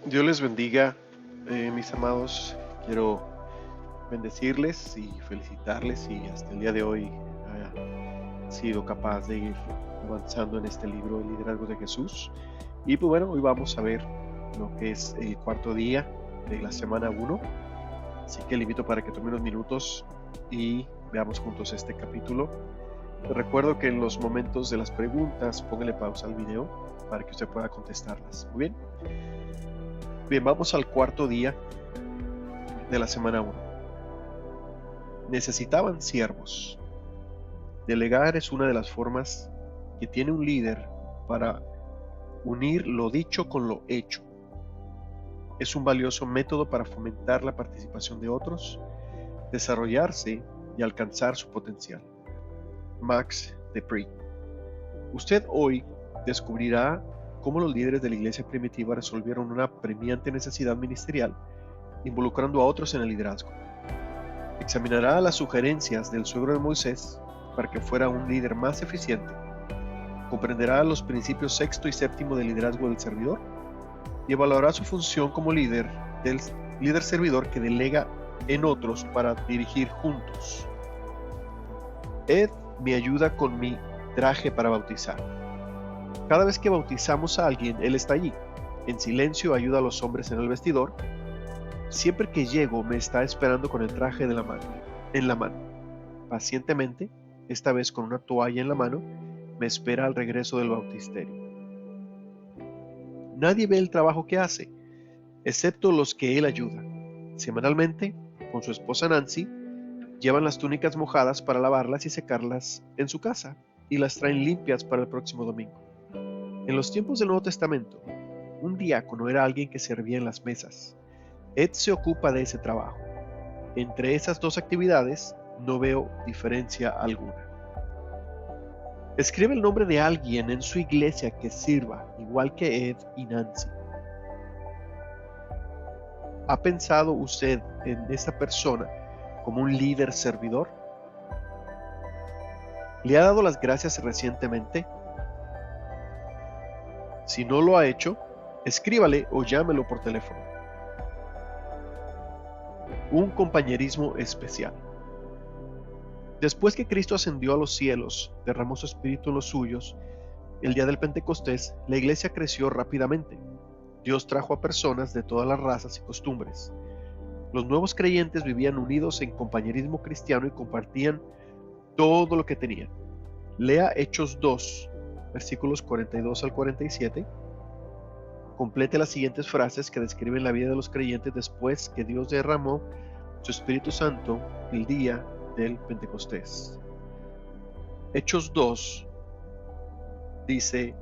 Dios les bendiga, mis amados. Quiero bendecirles y felicitarles y hasta el día de hoy ha sido capaz de ir avanzando en este libro de liderazgo de Jesús. Y pues bueno, hoy vamos a ver lo que es el cuarto día de la semana 1. Así que le invito para que tome unos minutos y veamos juntos este capítulo. Les recuerdo que en los momentos de las preguntas póngale pausa al video para que usted pueda contestarlas. Muy bien. Bien, vamos al cuarto día de la semana 1. Necesitaban siervos. Delegar es una de las formas que tiene un líder para unir lo dicho con lo hecho. Es un valioso método para fomentar la participación de otros, desarrollarse y alcanzar su potencial. Max De Pree. Usted hoy descubrirá cómo los líderes de la iglesia primitiva resolvieron una premiante necesidad ministerial involucrando a otros en el liderazgo. Examinará las sugerencias del suegro de Moisés para que fuera un líder más eficiente. Comprenderá los principios sexto y séptimo del liderazgo del servidor y evaluará su función como líder del líder servidor que delega en otros para dirigir juntos. Ed me ayuda con mi traje para bautizar. Cada vez que bautizamos a alguien, él está allí. En silencio ayuda a los hombres en el vestidor. Siempre que llego me está esperando con el traje en la mano. Pacientemente, esta vez con una toalla en la mano, me espera al regreso del bautisterio. Nadie ve el trabajo que hace, excepto los que él ayuda. Semanalmente, con su esposa Nancy, llevan las túnicas mojadas para lavarlas y secarlas en su casa y las traen limpias para el próximo domingo. En los tiempos del Nuevo Testamento, un diácono era alguien que servía en las mesas. Ed se ocupa de ese trabajo. Entre esas dos actividades no veo diferencia alguna. Escribe el nombre de alguien en su iglesia que sirva, igual que Ed y Nancy. ¿Ha pensado usted en esta persona como un líder servidor? ¿Le ha dado las gracias recientemente? Si no lo ha hecho, escríbale o llámelo por teléfono. Un compañerismo especial. Después que Cristo ascendió a los cielos, derramó su espíritu en los suyos, el día del Pentecostés, la iglesia creció rápidamente. Dios trajo a personas de todas las razas y costumbres. Los nuevos creyentes vivían unidos en compañerismo cristiano y compartían todo lo que tenían. Lea Hechos 2, versículos 42 al 47. Complete las siguientes frases que describen la vida de los creyentes después que Dios derramó su Espíritu Santo el día del Pentecostés. Hechos 2 dice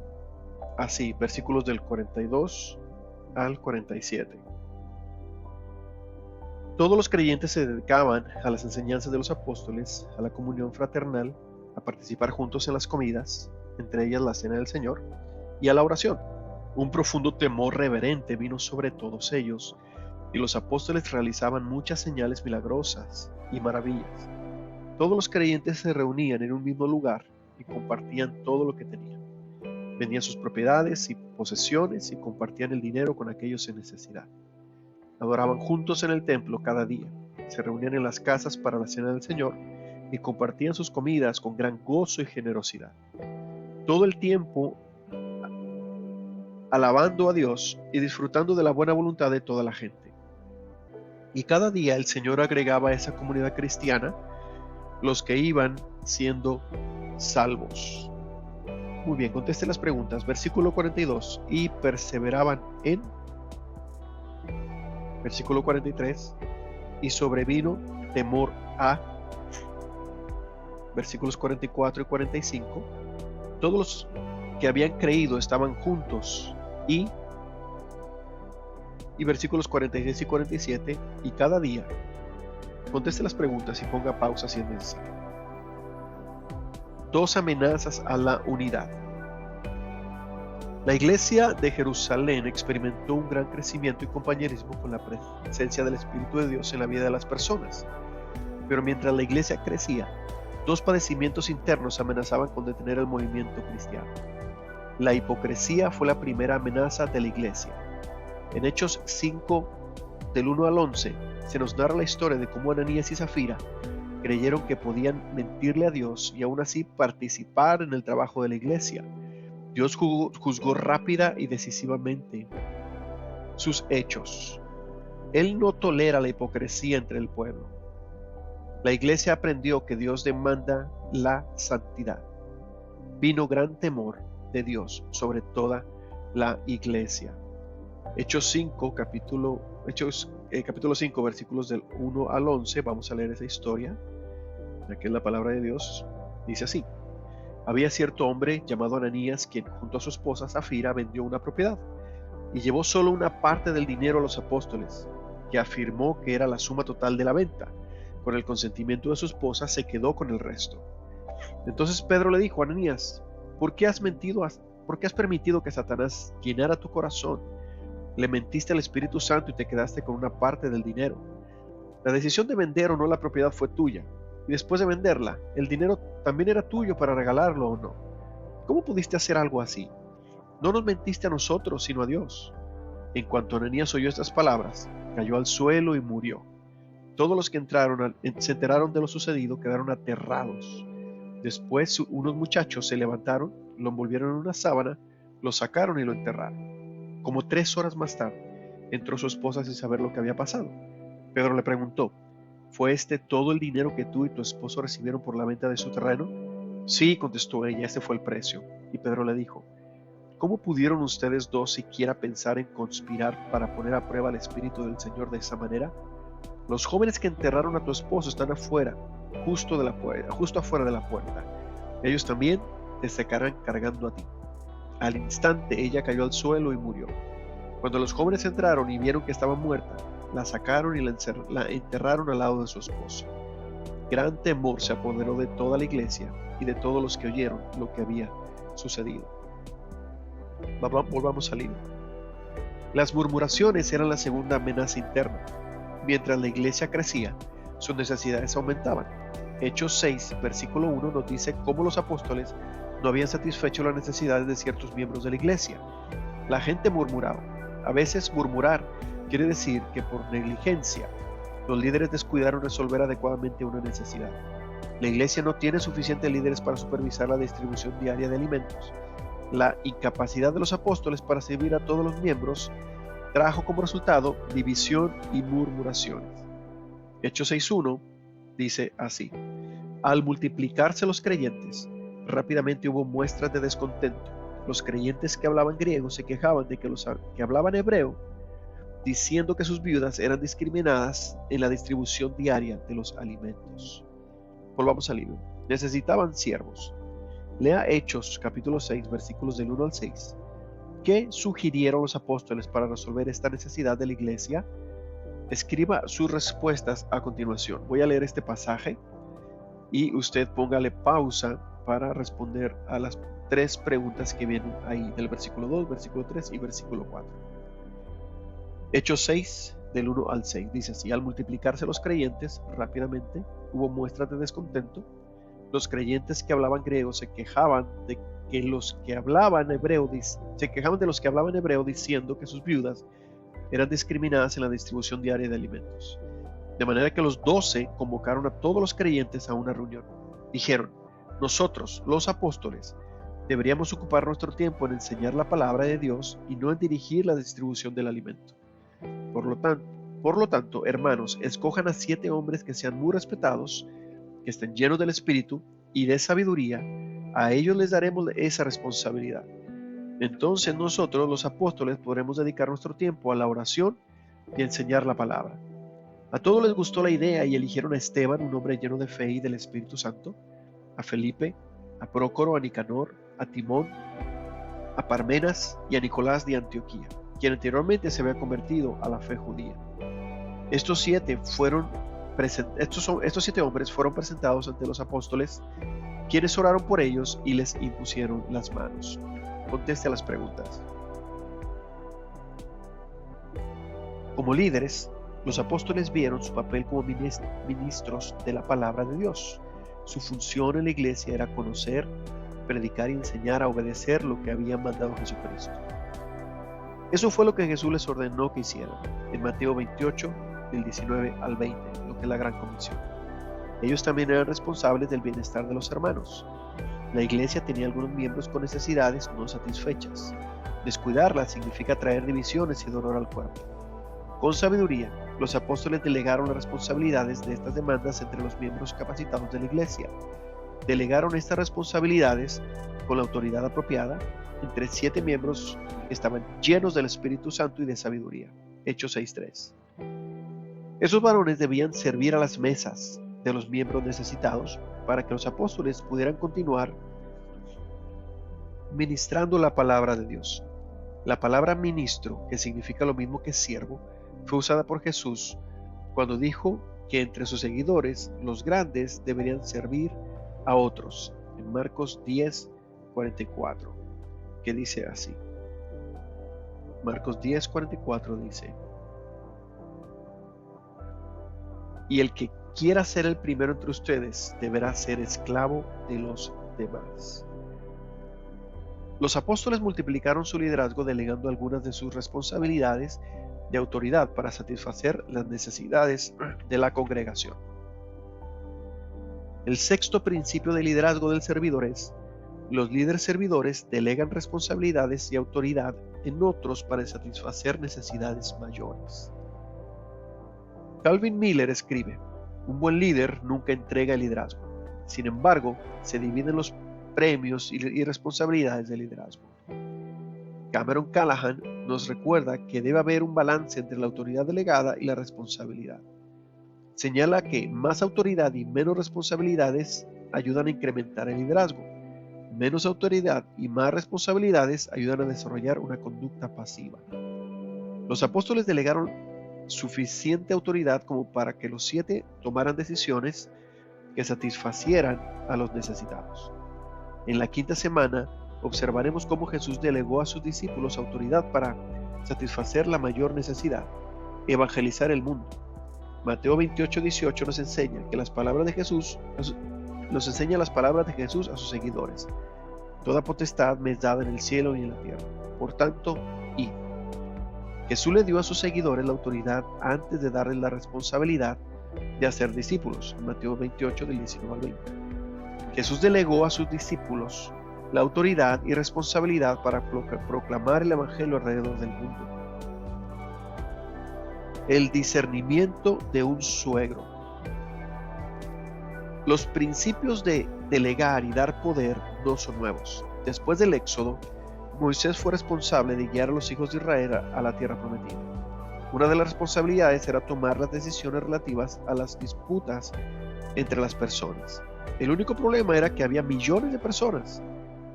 así, versículos del 42 al 47. Todos los creyentes se dedicaban a las enseñanzas de los apóstoles, a la comunión fraternal, a participar juntos en las comidas, entre ellas la cena del Señor, y a la oración. Un profundo temor reverente vino sobre todos ellos, y los apóstoles realizaban muchas señales milagrosas y maravillas. Todos los creyentes se reunían en un mismo lugar y compartían todo lo que tenían. Vendían sus propiedades y posesiones y compartían el dinero con aquellos en necesidad. Adoraban juntos en el templo cada día, se reunían en las casas para la cena del Señor y compartían sus comidas con gran gozo y generosidad. Todo el tiempo alabando a Dios y disfrutando de la buena voluntad de toda la gente. Y cada día el Señor agregaba a esa comunidad cristiana los que iban siendo salvos. Muy bien, conteste las preguntas. Versículo 42. Y perseveraban en. Versículo 43. Y sobrevino temor a. Versículos 44 y 45. Todos los que habían creído estaban juntos y versículos 46 y 47. Y cada día. Conteste las preguntas y ponga pausa si es necesario. 2 amenazas a la unidad. La iglesia de Jerusalén experimentó un gran crecimiento y compañerismo con la presencia del Espíritu de Dios en la vida de las personas. Pero mientras la iglesia crecía, 2 padecimientos internos amenazaban con detener el movimiento cristiano. La hipocresía fue la primera amenaza de la iglesia. En Hechos 5, del 1 al 11, se nos narra la historia de cómo Ananías y Zafira creyeron que podían mentirle a Dios y aún así participar en el trabajo de la iglesia. Dios juzgó rápida y decisivamente sus hechos. Él no tolera la hipocresía entre el pueblo. La iglesia aprendió que Dios demanda la santidad. Vino gran temor de Dios sobre toda la iglesia. Hechos 5, capítulo 5, versículos del 1 al 11, vamos a leer esa historia. Aquí en la palabra de Dios dice así: había cierto hombre llamado Ananías, quien junto a su esposa Zafira vendió una propiedad y llevó solo una parte del dinero a los apóstoles, que afirmó que era la suma total de la venta. Con el consentimiento de su esposa se quedó con el resto. Entonces Pedro le dijo: Ananías, ¿por qué has mentido? ¿Por qué has permitido que Satanás llenara tu corazón? Le mentiste al Espíritu Santo y te quedaste con una parte del dinero. La decisión de vender o no la propiedad fue tuya, y después de venderla, el dinero también era tuyo para regalarlo o no. ¿Cómo pudiste hacer algo así? No nos mentiste a nosotros, sino a Dios. En cuanto Ananías oyó estas palabras, cayó al suelo y murió. Todos los que se enteraron de lo sucedido quedaron aterrados. Después unos muchachos se levantaron, lo envolvieron en una sábana, lo sacaron y lo enterraron. Como 3 horas más tarde, entró su esposa sin saber lo que había pasado. Pedro le preguntó: ¿fue este todo el dinero que tú y tu esposo recibieron por la venta de su terreno? Sí, contestó ella, este fue el precio. Y Pedro le dijo: ¿cómo pudieron ustedes dos siquiera pensar en conspirar para poner a prueba el Espíritu del Señor de esa manera? Los jóvenes que enterraron a tu esposo están afuera, justo afuera de la puerta. Ellos también te sacarán cargando a ti. Al instante ella cayó al suelo y murió. Cuando los jóvenes entraron y vieron que estaba muerta, la sacaron y la enterraron al lado de su esposo. Gran temor se apoderó de toda la iglesia y de todos los que oyeron lo que había sucedido. Volvamos al libro. Las murmuraciones eran la segunda amenaza interna. Mientras la iglesia crecía, sus necesidades aumentaban. Hechos 6, versículo 1 nos dice cómo los apóstoles no habían satisfecho las necesidades de ciertos miembros de la iglesia. La gente murmuraba. A veces murmurar quiere decir que por negligencia los líderes descuidaron resolver adecuadamente una necesidad. La iglesia no tiene suficientes líderes para supervisar la distribución diaria de alimentos. La incapacidad de los apóstoles para servir a todos los miembros trajo como resultado división y murmuraciones. Hechos 6.1 dice así: al multiplicarse los creyentes, rápidamente hubo muestras de descontento. Los creyentes que hablaban griego se quejaban de que los que hablaban hebreo, diciendo que sus viudas eran discriminadas en la distribución diaria de los alimentos. Volvamos al libro. Necesitaban siervos. Lea Hechos capítulo 6, versículos del 1 al 6. ¿Qué sugirieron los apóstoles para resolver esta necesidad de la iglesia? Escriba sus respuestas a continuación. Voy a leer este pasaje y usted póngale pausa para responder a las 3 preguntas que vienen ahí, del versículo 2, versículo 3 y versículo 4. Hechos 6, del 1 al 6, dice así: al multiplicarse los creyentes, rápidamente hubo muestras de descontento. Los creyentes que hablaban griego se quejaban de los que hablaban hebreo diciendo que sus viudas eran discriminadas en la distribución diaria de alimentos. De manera que los 12 convocaron a todos los creyentes a una reunión. Dijeron: nosotros, los apóstoles, deberíamos ocupar nuestro tiempo en enseñar la palabra de Dios y no en dirigir la distribución del alimento. Por lo tanto, hermanos, escojan a 7 hombres que sean muy respetados, que estén llenos del Espíritu y de sabiduría. A ellos les daremos esa responsabilidad. Entonces nosotros, los apóstoles, podremos dedicar nuestro tiempo a la oración y a enseñar la palabra. A todos les gustó la idea y eligieron a Esteban, un hombre lleno de fe y del Espíritu Santo, a Felipe, a Prócoro, a Nicanor, a Timón, a Parmenas y a Nicolás de Antioquía, quien anteriormente se había convertido a la fe judía. Estos 7 hombres fueron presentados ante los apóstoles, quienes oraron por ellos y les impusieron las manos. Conteste a las preguntas. Como líderes, los apóstoles vieron su papel como ministros de la palabra de Dios. Su función en la iglesia era conocer, predicar y enseñar a obedecer lo que había mandado Jesucristo. Eso fue lo que Jesús les ordenó que hicieran en Mateo 28, del 19 al 20, lo que es la Gran Comisión. Ellos también eran responsables del bienestar de los hermanos. La iglesia tenía algunos miembros con necesidades no satisfechas. Descuidarla significa traer divisiones y dolor al cuerpo. Con sabiduría, los apóstoles delegaron las responsabilidades de estas demandas entre los miembros capacitados de la iglesia. Delegaron estas responsabilidades con la autoridad apropiada entre 7 miembros que estaban llenos del Espíritu Santo y de sabiduría. Hechos 6:3. Esos varones debían servir a las mesas de los miembros necesitados para que los apóstoles pudieran continuar ministrando la palabra de Dios. La palabra ministro, que significa lo mismo que siervo, fue usada por Jesús cuando dijo que entre sus seguidores los grandes deberían servir a otros, en Marcos 10:44, que dice así. Marcos 10:44 dice: y el que quiera ser el primero entre ustedes deberá ser esclavo de los demás. Los apóstoles multiplicaron su liderazgo delegando algunas de sus responsabilidades de autoridad para satisfacer las necesidades de la congregación. El sexto principio de liderazgo del servidor es: los líderes servidores delegan responsabilidades y autoridad en otros para satisfacer necesidades mayores. Calvin Miller escribe: un buen líder nunca entrega el liderazgo. Sin embargo, se dividen los premios y responsabilidades del liderazgo. Cameron Callahan nos recuerda que debe haber un balance entre la autoridad delegada y la responsabilidad. Señala que más autoridad y menos responsabilidades ayudan a incrementar el liderazgo. Menos autoridad y más responsabilidades ayudan a desarrollar una conducta pasiva. Los apóstoles delegaron suficiente autoridad como para que los 7 tomaran decisiones que satisfacieran a los necesitados. En la quinta semana observaremos cómo Jesús delegó a sus discípulos autoridad para satisfacer la mayor necesidad: evangelizar el mundo. Mateo 28:18 nos enseña las palabras de Jesús a sus seguidores: toda potestad me es dada en el cielo y en la tierra. Por tanto, id. Jesús le dio a sus seguidores la autoridad antes de darles la responsabilidad de hacer discípulos. Mateo 28, del 19 al 20. Jesús delegó a sus discípulos la autoridad y responsabilidad para proclamar el evangelio alrededor del mundo. El discernimiento de un suegro. Los principios de delegar y dar poder no son nuevos. Después del Éxodo, Moisés fue responsable de guiar a los hijos de Israel a la tierra prometida. Una de las responsabilidades era tomar las decisiones relativas a las disputas entre las personas. El único problema era que había millones de personas.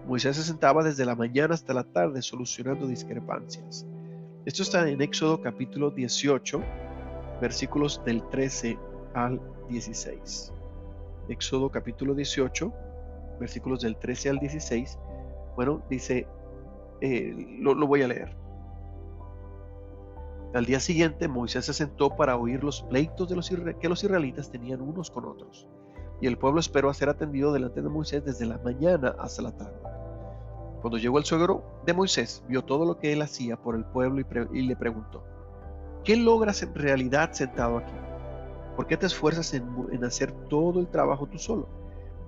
Moisés se sentaba desde la mañana hasta la tarde solucionando discrepancias. Esto está en Éxodo capítulo 18, versículos del 13 al 16. Éxodo capítulo 18, versículos del 13 al 16. Bueno, dice, lo voy a leer. Al día siguiente, Moisés se sentó para oír los pleitos que los israelitas tenían unos con otros. Y el pueblo esperó a ser atendido delante de Moisés desde la mañana hasta la tarde. Cuando llegó el suegro de Moisés, vio todo lo que él hacía por el pueblo y le preguntó: ¿qué logras en realidad sentado aquí? ¿Por qué te esfuerzas en hacer todo el trabajo tú solo,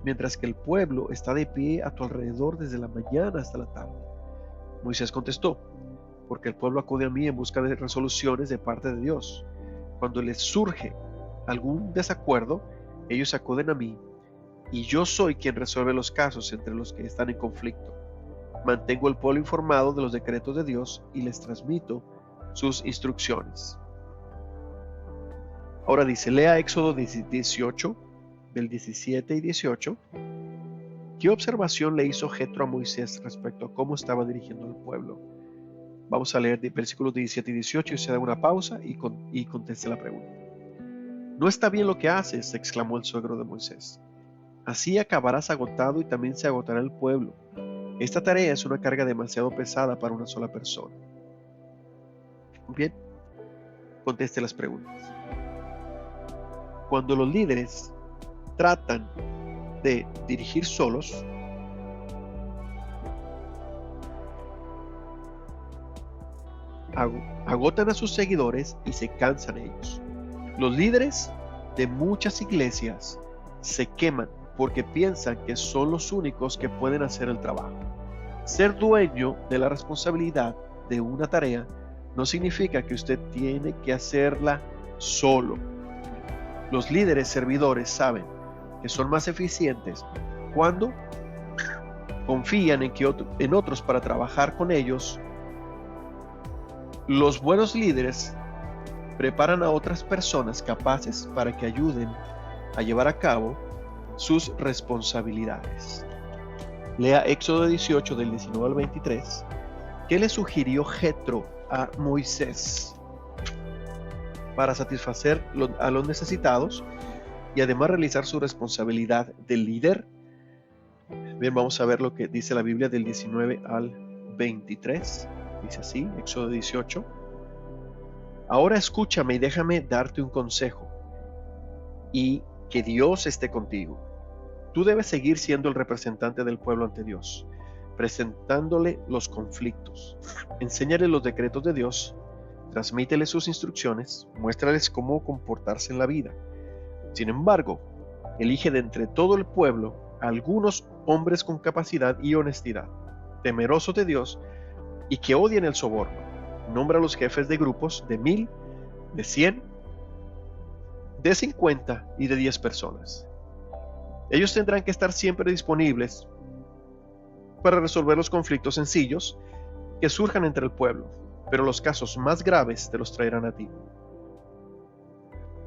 mientras que el pueblo está de pie a tu alrededor desde la mañana hasta la tarde? Moisés contestó: porque el pueblo acude a mí en busca de resoluciones de parte de Dios. Cuando les surge algún desacuerdo, ellos acuden a mí, y yo soy quien resuelve los casos entre los que están en conflicto. Mantengo al pueblo informado de los decretos de Dios y les transmito sus instrucciones. Ahora dice, lea Éxodo 18, del 17 y 18. ¿Qué observación le hizo Jetro a Moisés respecto a cómo estaba dirigiendo al pueblo? Vamos a leer versículos 17 y 18 y se da una pausa y conteste la pregunta. No está bien lo que haces, exclamó el suegro de Moisés. Así acabarás agotado y también se agotará el pueblo. Esta tarea es una carga demasiado pesada para una sola persona. Bien, conteste las preguntas. Cuando los líderes tratan de dirigir solos, agotan a sus seguidores y se cansan ellos. Los líderes de muchas iglesias se queman porque piensan que son los únicos que pueden hacer el trabajo. Ser dueño de la responsabilidad de una tarea no significa que usted tiene que hacerla solo. Los líderes servidores saben que son más eficientes cuando confían en otros para trabajar con ellos. Los buenos líderes preparan a otras personas capaces para que ayuden a llevar a cabo sus responsabilidades. Lea Éxodo 18 del 19 al 23. ¿Qué le sugirió Jetro a Moisés para satisfacer a los necesitados y además realizar su responsabilidad de líder? Bien, vamos a ver lo que dice la Biblia del 19 al 23. Dice así, Éxodo 18. Ahora escúchame y déjame darte un consejo, y que Dios esté contigo. Tú debes seguir siendo el representante del pueblo ante Dios, presentándole los conflictos. Enséñale los decretos de Dios, transmítele sus instrucciones, muéstrales cómo comportarse en la vida. Sin embargo, elige de entre todo el pueblo a algunos hombres con capacidad y honestidad, temerosos de Dios y que odien el soborno. Nombra a los jefes de grupos de 1000, de 100, de 50 y de 10 personas. Ellos tendrán que estar siempre disponibles para resolver los conflictos sencillos que surjan entre el pueblo, pero los casos más graves te los traerán a ti.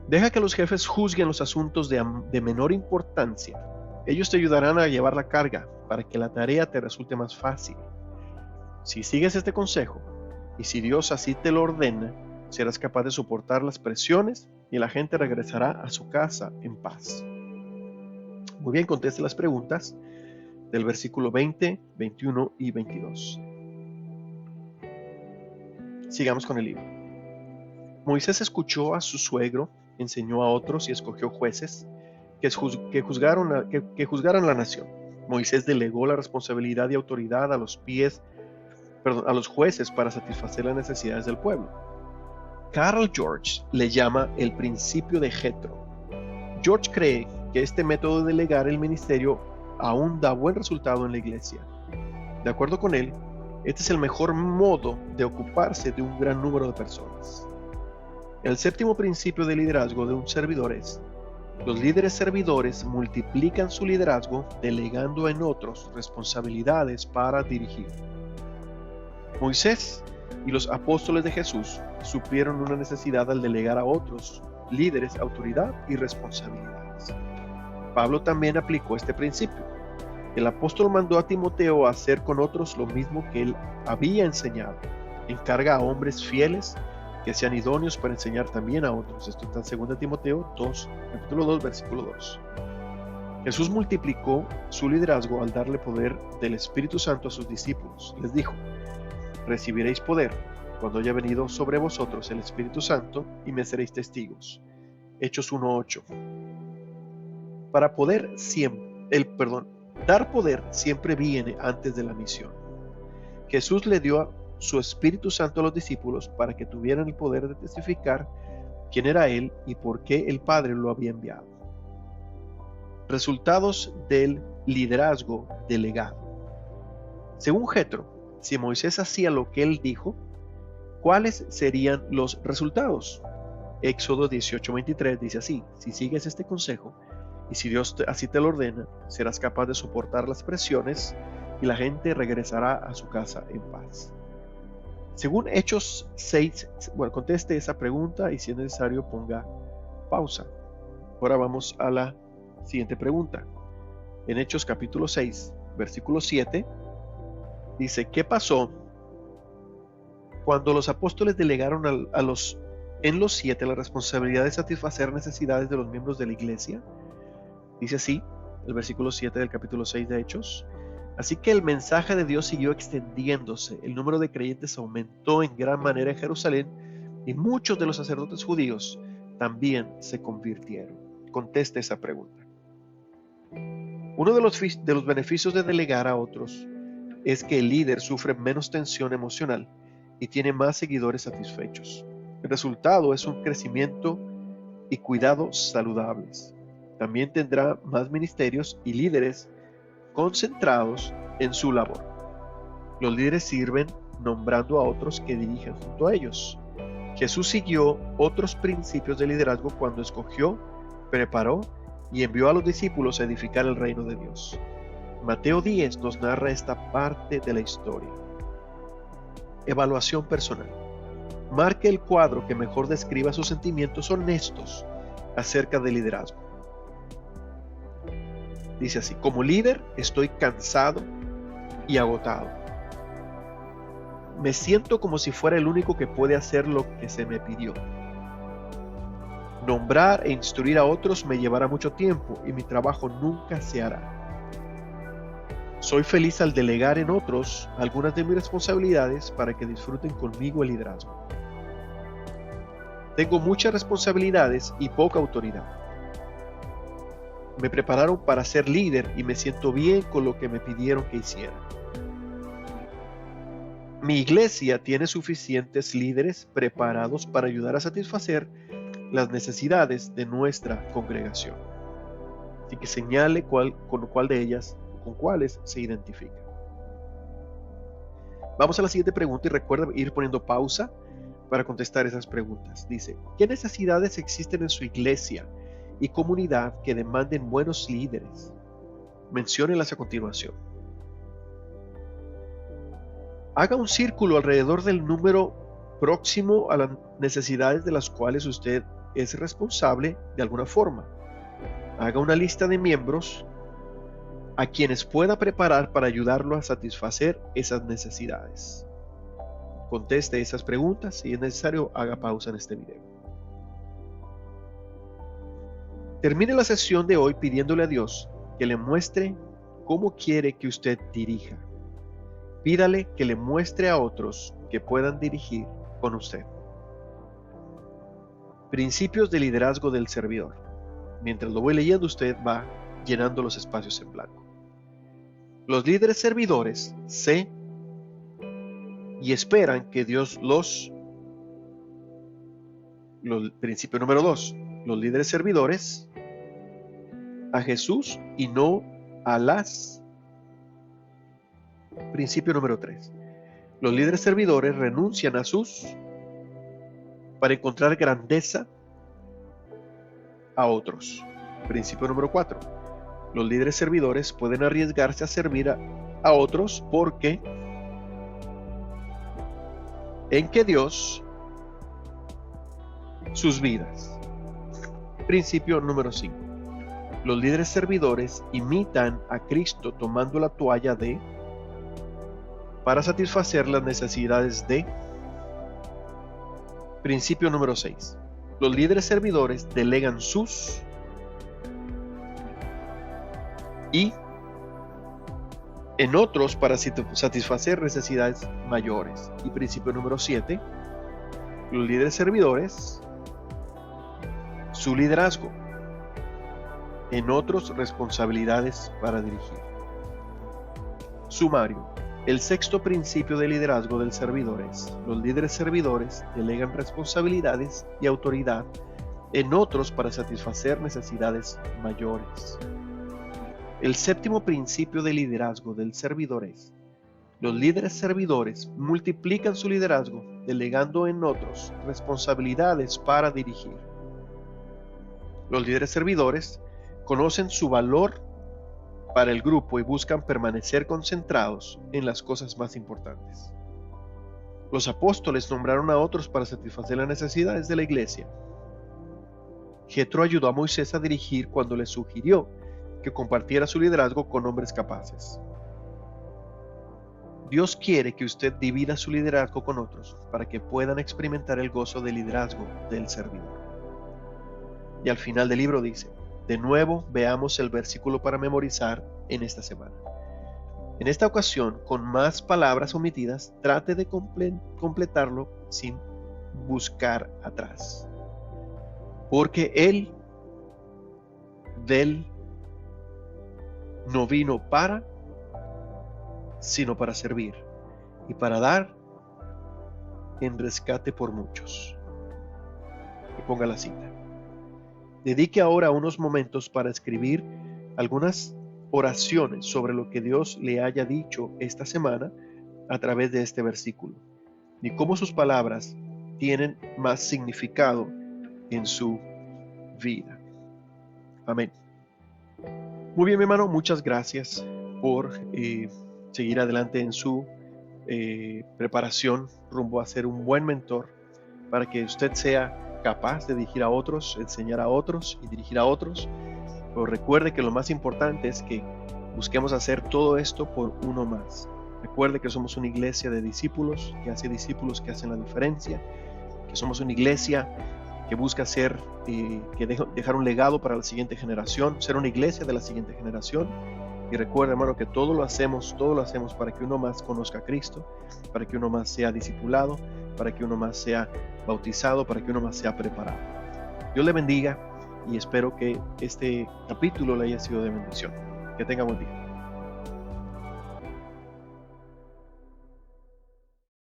Deja que los jefes juzguen los asuntos de menor importancia. Ellos te ayudarán a llevar la carga para que la tarea te resulte más fácil. Si sigues este consejo, y si Dios así te lo ordena, serás capaz de soportar las presiones y la gente regresará a su casa en paz. Muy bien, conteste las preguntas del versículo 20, 21 y 22. Sigamos con el libro. Moisés escuchó a su suegro, enseñó a otros y escogió jueces que juzgaran la nación. Moisés delegó la responsabilidad y autoridad a los jueces para satisfacer las necesidades del pueblo. Carl George le llama el principio de Jetro. George cree que este método de delegar el ministerio aún da buen resultado en la iglesia. De acuerdo con él, este es el mejor modo de ocuparse de un gran número de personas. El séptimo principio de liderazgo de un servidor es: los líderes servidores multiplican su liderazgo delegando en otros responsabilidades para dirigir. Moisés y los apóstoles de Jesús suplieron una necesidad al delegar a otros líderes autoridad y responsabilidades. Pablo también aplicó este principio. El apóstol mandó a Timoteo a hacer con otros lo mismo que él había enseñado. Encarga a hombres fieles que sean idóneos para enseñar también a otros. Esto está en 2 Timoteo 2, capítulo 2, versículo 2. Jesús multiplicó su liderazgo al darle poder del Espíritu Santo a sus discípulos. Les dijo: recibiréis poder cuando haya venido sobre vosotros el Espíritu Santo y me seréis testigos. Hechos 1:8. Dar poder siempre viene antes de la misión. Jesús le dio su Espíritu Santo a los discípulos para que tuvieran el poder de testificar quién era Él y por qué el Padre lo había enviado. Resultados del liderazgo delegado. Según Jetro, si Moisés hacía lo que él dijo, ¿cuáles serían los resultados? Éxodo 18:23 dice así: si sigues este consejo y si Dios así te lo ordena, serás capaz de soportar las presiones y la gente regresará a su casa en paz. Según Hechos 6, conteste esa pregunta y si es necesario ponga pausa. Ahora vamos a la siguiente pregunta. En Hechos capítulo 6, versículo 7, dice: ¿qué pasó cuando los apóstoles delegaron en los 7 la responsabilidad de satisfacer necesidades de los miembros de la iglesia? Dice así, el versículo 7 del capítulo 6 de Hechos: así que el mensaje de Dios siguió extendiéndose, el número de creyentes aumentó en gran manera en Jerusalén y muchos de los sacerdotes judíos también se convirtieron. Conteste esa pregunta. Uno de los beneficios de delegar a otros es que el líder sufre menos tensión emocional y tiene más seguidores satisfechos. El resultado es un crecimiento y cuidados saludables. También tendrá más ministerios y líderes concentrados en su labor. Los líderes sirven nombrando a otros que dirigen junto a ellos. Jesús siguió otros principios de liderazgo cuando escogió, preparó y envió a los discípulos a edificar el reino de Dios. Mateo 10 nos narra esta parte de la historia. Evaluación personal. Marque el cuadro que mejor describa sus sentimientos honestos acerca del liderazgo. Dice así: como líder estoy cansado y agotado. Me siento como si fuera el único que puede hacer lo que se me pidió. Nombrar e instruir a otros me llevará mucho tiempo y mi trabajo nunca se hará. Soy feliz al delegar en otros algunas de mis responsabilidades para que disfruten conmigo el liderazgo. Tengo muchas responsabilidades y poca autoridad. Me prepararon para ser líder y me siento bien con lo que me pidieron que hiciera. Mi iglesia tiene suficientes líderes preparados para ayudar a satisfacer las necesidades de nuestra congregación. Así que señale con cuáles se identifica. Vamos a la siguiente pregunta y recuerda ir poniendo pausa para contestar esas preguntas. Dice: ¿qué necesidades existen en su iglesia y comunidad que demanden buenos líderes? Menciónelas a continuación. Haga un círculo alrededor del número próximo a las necesidades de las cuales usted es responsable de alguna forma. Haga una lista de miembros a quienes pueda preparar para ayudarlo a satisfacer esas necesidades. Conteste esas preguntas. Si es necesario, haga pausa en este video. Termine la sesión de hoy pidiéndole a Dios que le muestre cómo quiere que usted dirija. Pídale que le muestre a otros que puedan dirigir con usted. Principios de liderazgo del servidor. Mientras lo voy leyendo, usted va llenando los espacios en blanco. Los líderes servidores sé y esperan que Dios principio número 2. Los líderes servidores a Jesús y no a las. Principio número 3. Los líderes servidores renuncian a sus para encontrar grandeza a otros. Principio número 4. Los líderes servidores pueden arriesgarse a servir a otros porque en que Dios sus vidas. Principio número 5. Los líderes servidores imitan a Cristo tomando la toalla para satisfacer las necesidades de. Principio número 6. Los líderes servidores delegan sus y en otros para satisfacer necesidades mayores. Y principio número 7. Los líderes servidores, su liderazgo, en otros responsabilidades para dirigir. Sumario. El sexto principio de liderazgo del servidor es: los líderes servidores delegan responsabilidades y autoridad en otros para satisfacer necesidades mayores. El séptimo principio de liderazgo del servidor es: los líderes servidores multiplican su liderazgo delegando en otros responsabilidades para dirigir. Los líderes servidores conocen su valor para el grupo y buscan permanecer concentrados en las cosas más importantes. Los apóstoles nombraron a otros para satisfacer las necesidades de la iglesia. Jethro ayudó a Moisés a dirigir cuando le sugirió que compartiera su liderazgo con hombres capaces. Dios quiere que usted divida su liderazgo con otros para que puedan experimentar el gozo del liderazgo del servidor. Y al final del libro dice: de nuevo veamos el versículo para memorizar en esta semana. En esta ocasión, con más palabras omitidas, trate de completarlo sin buscar atrás. Porque Él no vino sino para servir y para dar en rescate por muchos. Y ponga la cita. Dedique ahora unos momentos para escribir algunas oraciones sobre lo que Dios le haya dicho esta semana a través de este versículo y cómo sus palabras tienen más significado en su vida. Amén. Muy bien, mi hermano, muchas gracias por seguir adelante en su preparación rumbo a ser un buen mentor para que usted sea capaz de dirigir a otros, enseñar a otros y dirigir a otros. Pero recuerde que lo más importante es que busquemos hacer todo esto por uno más. Recuerde que somos una iglesia de discípulos, que hace discípulos que hacen la diferencia, que somos una iglesia que busca dejar un legado para la siguiente generación, ser una iglesia de la siguiente generación. Y recuerda, hermano, que todo lo hacemos para que uno más conozca a Cristo, para que uno más sea discipulado, para que uno más sea bautizado, para que uno más sea preparado. Dios le bendiga y espero que este capítulo le haya sido de bendición. Que tenga buen día.